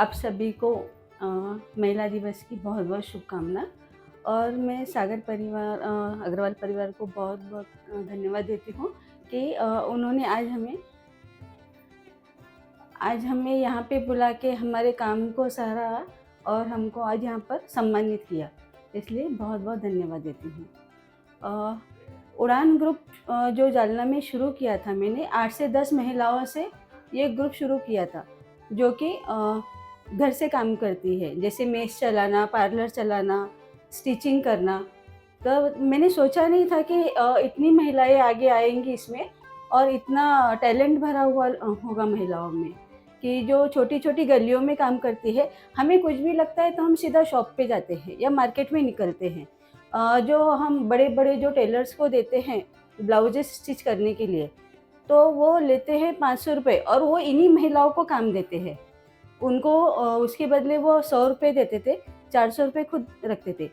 आप सभी को महिला दिवस की बहुत बहुत शुभकामना। और मैं सागर परिवार अग्रवाल परिवार को बहुत बहुत धन्यवाद देती हूँ कि उन्होंने आज हमें यहाँ पे बुला के हमारे काम को सराहा और हमको आज यहाँ पर सम्मानित किया, इसलिए बहुत बहुत धन्यवाद देती हूँ। उड़ान ग्रुप जो जालना में शुरू किया था, मैंने 8 से 10 महिलाओं से ये ग्रुप शुरू किया था, जो कि घर से काम करती है, जैसे मेस चलाना, पार्लर चलाना, स्टिचिंग करना। तो मैंने सोचा नहीं था कि इतनी महिलाएं आगे आएंगी इसमें, और इतना टैलेंट भरा हुआ होगा महिलाओं में, कि जो छोटी छोटी गलियों में काम करती है। हमें कुछ भी लगता है तो हम सीधा शॉप पे जाते हैं या मार्केट में निकलते हैं। जो हम बड़े बड़े जो टेलर्स को देते हैं ब्लाउजेस स्टिच करने के लिए, तो वो लेते हैं 500 रुपये, और वो इन्हीं महिलाओं को काम देते हैं। उनको उसके बदले वो 100 रुपये देते थे, 400 रुपये खुद रखते थे।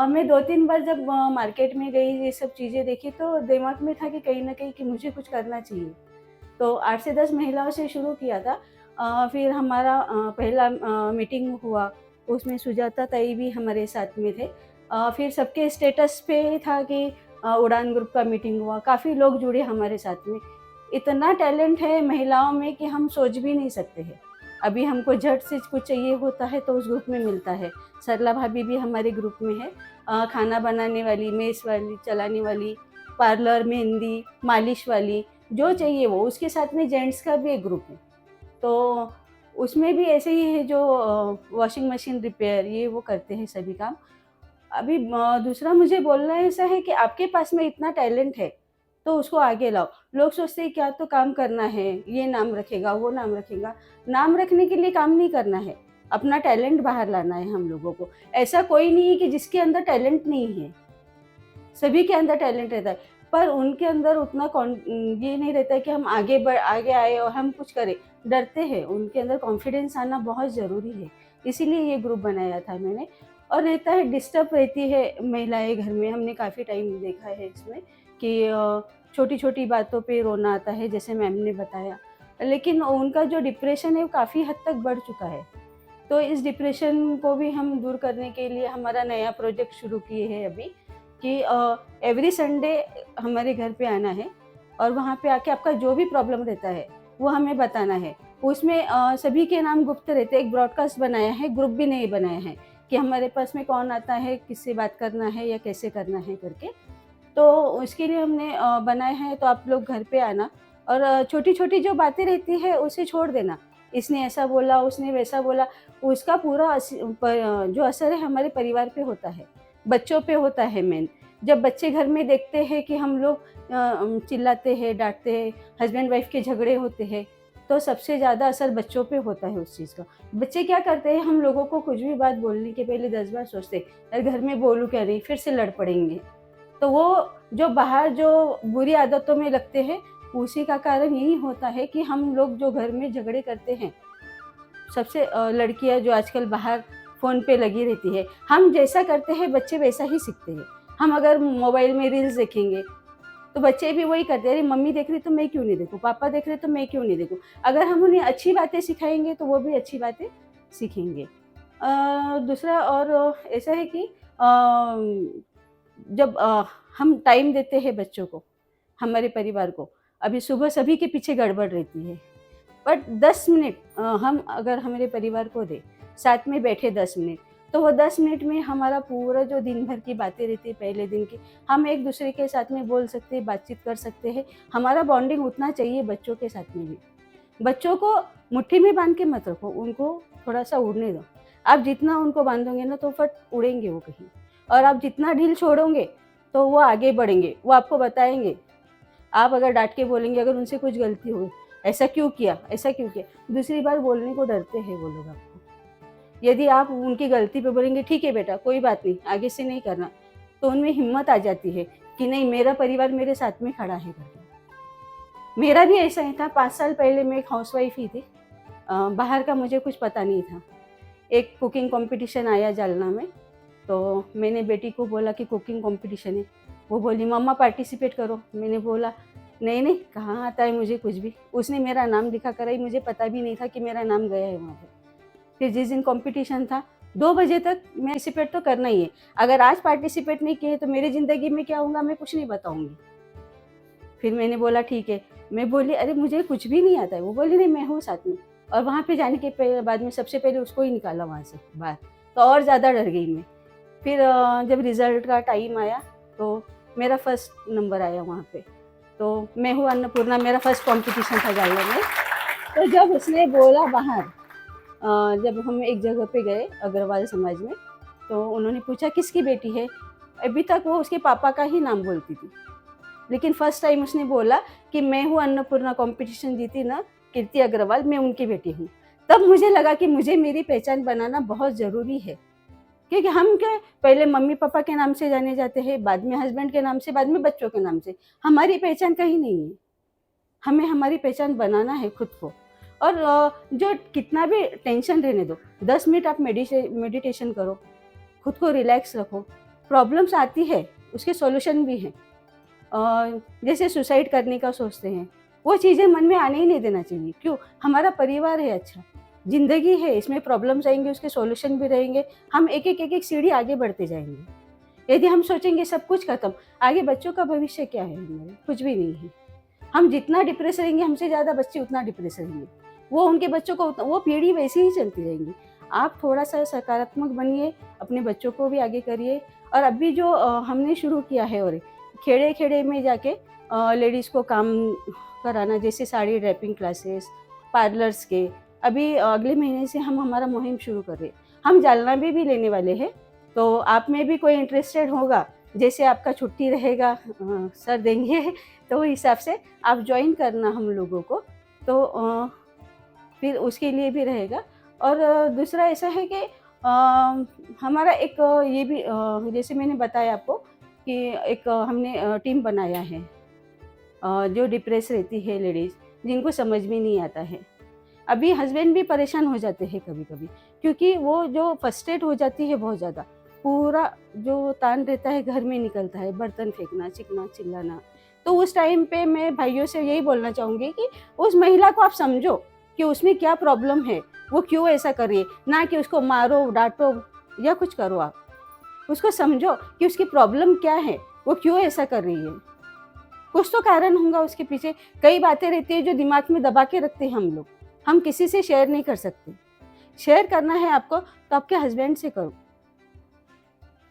मैं 2-3 बार जब मार्केट में गई, ये सब चीज़ें देखी, तो दिमाग में था कि कहीं न कहीं कि मुझे कुछ करना चाहिए। तो 8 से 10 महिलाओं से शुरू किया था। फिर हमारा पहला मीटिंग हुआ, उसमें सुजाता ताई भी हमारे साथ में थे। फिर सबके स्टेटस पे था कि उड़ान ग्रुप का मीटिंग हुआ, काफ़ी लोग जुड़े हमारे साथ में। इतना टैलेंट है महिलाओं में कि हम सोच भी नहीं सकते हैं। अभी हमको झट से कुछ चाहिए होता है तो उस ग्रुप में मिलता है। सरला भाभी भी हमारे ग्रुप में है। खाना बनाने वाली, मेस वाली, चलाने वाली, पार्लर, मेहंदी, मालिश वाली, जो चाहिए वो। उसके साथ में जेंट्स का भी एक ग्रुप है, तो उसमें भी ऐसे ही है, जो वॉशिंग मशीन रिपेयर ये वो करते हैं सभी काम। अभी दूसरा मुझे बोलना ऐसा है कि आपके पास में इतना टैलेंट है, तो उसको आगे लाओ। लोग सोचते हैं क्या तो काम करना है, ये नाम रखेगा, वो नाम रखेगा। नाम रखने के लिए काम नहीं करना है, अपना टैलेंट बाहर लाना है हम लोगों को। ऐसा कोई नहीं है कि जिसके अंदर टैलेंट नहीं है, सभी के अंदर टैलेंट रहता है, पर उनके अंदर उतना ये नहीं रहता है कि हम आगे आए और हम कुछ करें, डरते हैं। उनके अंदर कॉन्फिडेंस आना बहुत ज़रूरी है, इसीलिए ये ग्रुप बनाया था मैंने। और रहता है, डिस्टर्ब रहती है महिलाएं घर में, हमने काफ़ी टाइम देखा है इसमें कि छोटी छोटी बातों पे रोना आता है, जैसे मैम ने बताया। लेकिन उनका जो डिप्रेशन है वो काफ़ी हद तक बढ़ चुका है। तो इस डिप्रेशन को भी हम दूर करने के लिए हमारा नया प्रोजेक्ट शुरू किए हैं अभी, कि एवरी संडे हमारे घर पे आना है, और वहाँ पे आके आपका जो भी प्रॉब्लम रहता है वो हमें बताना है। उसमें सभी के नाम गुप्त रहते हैं। एक ब्रॉडकास्ट बनाया है, ग्रुप भी नहीं बनाया है कि हमारे पास में कौन आता है, किससे बात करना है या कैसे करना है करके। तो उसके लिए हमने बनाया है, तो आप लोग घर पे आना, और छोटी-छोटी जो बातें रहती है उसे छोड़ देना। इसने ऐसा बोला, उसने वैसा बोला, उसका पूरा जो असर है हमारे परिवार पे होता है, बच्चों पे होता है मेन। जब बच्चे घर में देखते हैं कि हम लोग चिल्लाते हैं, डाँटते हैं, हस्बैंड वाइफ के झगड़े होते हैं, तो सबसे ज़्यादा असर बच्चों पे होता है उस चीज़ का। बच्चे क्या करते हैं, हम लोगों को कुछ भी बात बोलने के पहले 10 बार सोचते हैं, अरे घर में बोलूँ क्या नहीं, फिर से लड़ पड़ेंगे। तो वो जो बाहर जो बुरी आदतों में लगते हैं, उसी का कारण यही होता है कि हम लोग जो घर में झगड़े करते हैं, सबसे लड़कियां जो आजकल बाहर फ़ोन पे लगी रहती है, हम जैसा करते हैं बच्चे वैसा ही सीखते हैं। हम अगर मोबाइल में रील्स देखेंगे, तो बच्चे भी वही करते हैं, अरे मम्मी देख रही तो मैं क्यों नहीं देखूँ, पापा देख रहे तो मैं क्यों नहीं देखूँ। अगर हम उन्हें अच्छी बातें सिखाएंगे तो वो भी अच्छी बातें सीखेंगे। दूसरा और ऐसा है कि जब हम टाइम देते हैं बच्चों को, हमारे परिवार को, अभी सुबह सभी के पीछे गड़बड़ रहती है, बट 10 मिनट हम अगर हमारे परिवार को दें, साथ में बैठे 10 मिनट, तो वो 10 मिनट में हमारा पूरा जो दिन भर की बातें रहती है पहले दिन की, हम एक दूसरे के साथ में बोल सकते हैं, बातचीत कर सकते हैं। हमारा बॉन्डिंग उतना चाहिए बच्चों के साथ में भी। बच्चों को मुट्ठी में बांध के मत रखो, उनको थोड़ा-सा उड़ने दो। आप जितना उनको बांधोगे ना, तो फट उड़ेंगे वो कहीं, और आप जितना ढील छोड़ोगे, तो वो आगे बढ़ेंगे, वो आपको बताएँगे। आप अगर डाँट के बोलेंगे, अगर उनसे कुछ गलती हो, ऐसा क्यों किया, ऐसा क्यों किया? दूसरी बार बोलने को डरते हैं वो लोग आपको। यदि आप उनकी गलती पे बोलेंगे, ठीक है बेटा, कोई बात नहीं, आगे से नहीं करना, तो उनमें हिम्मत आ जाती है कि नहीं, मेरा परिवार मेरे साथ में खड़ा है करके। मेरा भी ऐसा ही था, 5 साल पहले मैं एक हाउसवाइफ ही थी। बाहर का मुझे कुछ पता नहीं था। एक कुकिंग कॉम्पिटिशन आया जालना में, तो मैंने बेटी को बोला कि कुकिंग कॉम्पिटिशन है। वो बोली, मम्मा पार्टिसिपेट करो। मैंने बोला, नहीं नहीं, कहाँ आता है मुझे कुछ भी। उसने मेरा नाम लिखा कराई, मुझे पता भी नहीं था कि मेरा नाम गया है वहाँ पे। फिर जिस दिन कंपटीशन था 2 बजे तक मैं पार्टिसिपेट तो करना ही है। अगर आज पार्टिसिपेट नहीं किए तो मेरी ज़िंदगी में क्या होगा मैं कुछ नहीं बताऊँगी। फिर मैंने बोला ठीक है। मैं बोली अरे मुझे कुछ भी नहीं आता है। वो बोली नहीं मैं हूँ साथ में। और वहाँ पे जाने के बाद में सबसे पहले उसको ही निकाला वहाँ से बाहर, तो और ज़्यादा डर गई मैं। फिर जब रिज़ल्ट का टाइम आया तो मेरा फर्स्ट नंबर आया वहाँ पे। तो मैं हूँ अन्नपूर्णा, मेरा फर्स्ट कॉम्पिटिशन था जालना में। तो जब उसने बोला बाहर, जब हम एक जगह पे गए अग्रवाल समाज में, तो उन्होंने पूछा किसकी बेटी है? अभी तक वो उसके पापा का ही नाम बोलती थी। लेकिन फर्स्ट टाइम उसने बोला कि मैं हूँ अन्नपूर्णा, कॉम्पिटिशन जीती ना कीर्ति अग्रवाल, मैं उनकी बेटी हूँ। तब मुझे लगा कि मुझे मेरी पहचान बनाना बहुत ज़रूरी है। क्योंकि हम क्या पहले मम्मी-पापा के नाम से जाने जाते हैं, बाद में हस्बैंड के नाम से, बाद में बच्चों के नाम से। हमारी पहचान कहीं नहीं है। हमें हमारी पहचान बनाना है खुद को। और जो कितना भी टेंशन रहने दो, 10 मिनट आप मेडिटेशन करो, खुद को रिलैक्स रखो। प्रॉब्लम्स आती है, उसके सॉल्यूशन भी हैं। जैसे सुसाइड करने का सोचते हैं, वो चीज़ें मन में आने ही नहीं देना चाहिए। क्यों? हमारा परिवार है अच्छा, ज़िंदगी है, इसमें प्रॉब्लम्स आएँगे, उसके सॉल्यूशन भी रहेंगे। हम एक-एक सीढ़ी आगे बढ़ते जाएँगे। यदि हम सोचेंगे सब कुछ खत्म, आगे बच्चों का भविष्य क्या है हमारे? कुछ भी नहीं है। हम जितना डिप्रेस रहेंगे, हमसे ज़्यादा बच्चे उतना डिप्रेस रहेंगे। वो उनके बच्चों को वो पीढ़ी वैसे ही चलती रहेंगी। आप थोड़ा-सा सकारात्मक बनिए, अपने बच्चों को भी आगे करिए। और अभी जो हमने शुरू किया है और खेड़े-खेड़े में जाके लेडीज़ को काम कराना, जैसे साड़ी ड्रेपिंग क्लासेस, पार्लर्स के। अभी अगले महीने से हम हमारा मुहिम शुरू कर रहे हैं। हम जालना में भी लेने वाले हैं, तो आप में भी कोई इंटरेस्टेड होगा, जैसे आपका छुट्टी रहेगा सर देंगे तो वो हिसाब से आप जॉइन करना हम लोगों को। तो फिर उसके लिए भी रहेगा। और दूसरा ऐसा है कि हमारा एक ये भी जैसे मैंने बताया आपको कि एक हमने टीम बनाया है, जो डिप्रेस रहती है लेडीज़, जिनको समझ में नहीं आता है। अभी हस्बैंड भी परेशान हो जाते हैं कभी-कभी, क्योंकि वो जो फ्रस्ट्रेट हो जाती है बहुत ज़्यादा, पूरा जो तान रहता है घर में निकलता है, बर्तन फेंकना, चीखना, चिल्लाना। तो उस टाइम पे मैं भाइयों से यही बोलना चाहूँगी कि उस महिला को आप समझो कि उसमें क्या प्रॉब्लम है, वो क्यों ऐसा कर रही है, ना कि उसको मारो, डाँटो या कुछ करो आप। उसको समझो कि उसकी प्रॉब्लम क्या है, वो क्यों ऐसा कर रही है। कुछ तो कारण होगा उसके पीछे। कई बातें रहती है जो दिमाग में दबा के रखते हैं हम लोग, हम किसी से शेयर नहीं कर सकते। शेयर करना है आपको तो आपके हस्बैंड से करो,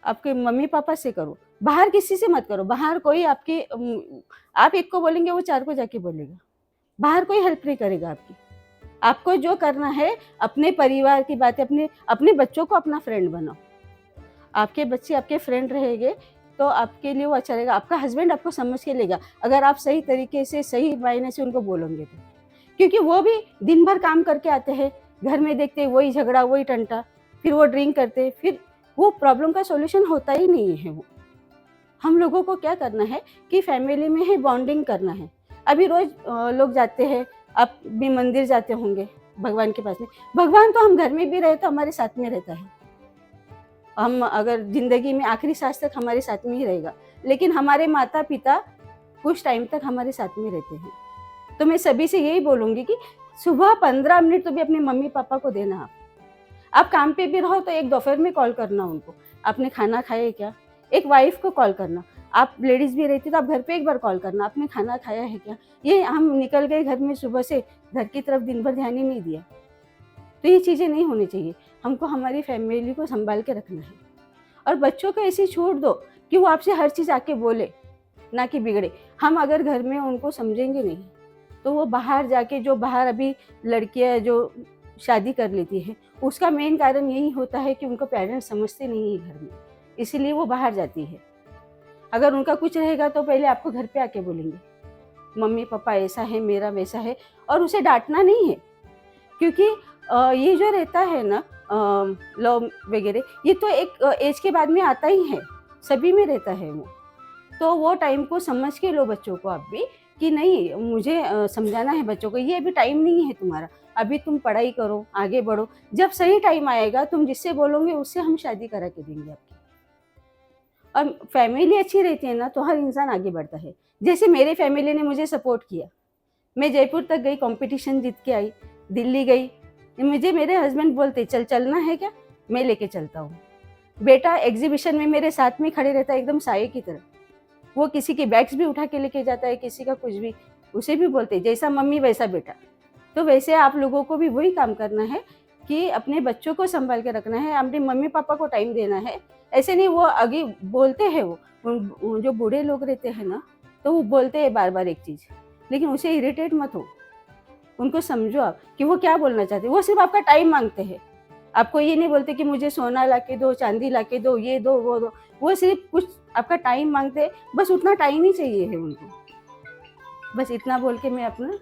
आपके मम्मी-पापा से करो, बाहर किसी से मत करो। बाहर कोई आपकी आप एक को बोलेंगे वो 4 को जाके बोलेगा। बाहर कोई हेल्प नहीं करेगा आपकी। आपको जो करना है अपने परिवार की बातें, अपने अपने बच्चों को अपना फ्रेंड बनाओ। आपके बच्चे आपके फ्रेंड रहेंगे तो आपके लिए वो अच्छा रहेगा। आपका हस्बैंड आपको समझ के लेगा, अगर आप सही तरीके से, सही मायने से उनको बोलोगे तो। क्योंकि वो भी दिन भर काम करके आते हैं, घर में देखते हैं वही झगड़ा, वही टंटा, फिर वो ड्रिंक करते हैं, फिर वो प्रॉब्लम का सॉल्यूशन होता ही नहीं है वो। हम लोगों को क्या करना है कि फैमिली में ही बॉन्डिंग करना है। अभी रोज़ लोग जाते हैं, आप भी मंदिर जाते होंगे भगवान के पास में। भगवान तो हम घर में भी रहे तो हमारे साथ में रहता है। हम अगर ज़िंदगी में आखिरी सांस तक हमारे साथ में ही रहेगा। लेकिन हमारे माता-पिता कुछ टाइम तक हमारे साथ में रहते हैं। तो मैं सभी से यही बोलूँगी कि सुबह 15 मिनट तो भी अपने मम्मी-पापा को देना आप। आप काम पे भी रहो तो एक दोपहर में कॉल करना उनको, आपने खाना खाया है क्या? एक वाइफ़ को कॉल करना। आप लेडीज़ भी रहती तो आप घर पे एक बार कॉल करना, आपने खाना खाया है क्या? ये हम निकल गए घर में सुबह से, घर की तरफ दिन भर ध्यान ही नहीं दिया। तो ये चीज़ें नहीं होनी चाहिए। हमको हमारी फैमिली को सँभाल के रखना है। और बच्चों को ऐसी छूट दो कि वो आपसे हर चीज़ आके बोले, ना कि बिगड़े। हम अगर घर में उनको समझेंगे नहीं, तो वो बाहर जाके जो बाहर अभी लड़कियाँ जो शादी कर लेती हैं, उसका मेन कारण यही होता है कि उनको पेरेंट्स समझते नहीं हैं घर में, इसीलिए वो बाहर जाती है। अगर उनका कुछ रहेगा तो पहले आपको घर पे आके बोलेंगे, मम्मी-पापा ऐसा है, मेरा वैसा है। और उसे डाँटना नहीं है, क्योंकि ये जो रहता है ना लव वगैरह, ये तो एक एज के बाद में आता ही है, सभी में रहता है वो। तो वो टाइम को समझ के लो बच्चों को आप भी कि नहीं मुझे समझाना है बच्चों को, ये अभी टाइम नहीं है तुम्हारा, अभी तुम पढ़ाई करो, आगे बढ़ो। जब सही टाइम आएगा तुम जिससे बोलोगे उससे हम शादी करा के देंगे आपकी। और फैमिली अच्छी रहती है ना तो हर इंसान आगे बढ़ता है। जैसे मेरी फैमिली ने मुझे सपोर्ट किया, मैं जयपुर तक गई, कॉम्पिटिशन जीत के आई, दिल्ली गई, मुझे मेरे हस्बैंड बोलते चल चलना है क्या, मैं लेके चलता हूँ। बेटा एग्जीबिशन में मेरे साथ में खड़े रहता है एकदम साये की तरह। वो किसी की बैग्स भी उठा के लेके जाता है, किसी का कुछ भी। उसे भी बोलते जैसा मम्मी वैसा बेटा। तो वैसे आप लोगों को भी वही काम करना है कि अपने बच्चों को संभाल के रखना है, अपने मम्मी पापा को टाइम देना है। ऐसे नहीं वो आगे बोलते हैं, वो जो बूढ़े लोग रहते हैं ना, तो वो बोलते हैं बार बार एक चीज़, लेकिन उसे इरिटेट मत हो। उनको समझो आप कि वो क्या बोलना चाहते हैं। वो सिर्फ आपका टाइम मांगते हैं। आपको ये नहीं बोलते कि मुझे सोना ला के दो, चांदी ला के दो, ये दो वो दो। वो सिर्फ कुछ आपका टाइम मांगते हैं, बस उतना टाइम ही चाहिए है उनको। बस इतना बोल के मैं अपना